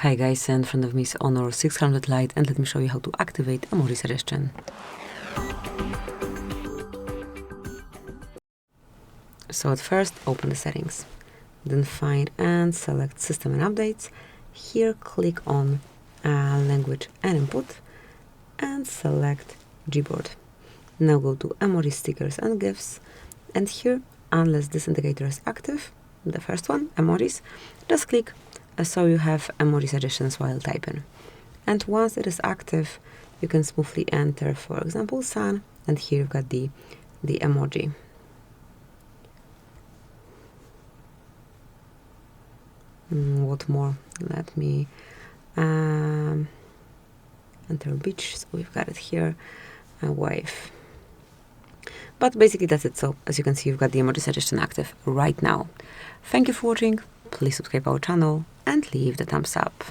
Hi guys, in front of me is Honor 600 Lite, and let me show you how to activate emoji suggestion. So at first, open the settings, then find and select System and Updates. Here click on Language and Input and select Gboard. Now go to Emoji Stickers and GIFs, and here, unless this indicator is active, the first one, Emojis, just click so you have emoji suggestions while typing. And once it is active, you can smoothly enter, for example, sun, and here you've got the emoji. What more? Let me enter beach, so we've got it here, a wave. But basically that's it. So as you can see, you've got the emoji suggestion active right now. Thank you for watching. Please subscribe our channel and leave the thumbs up.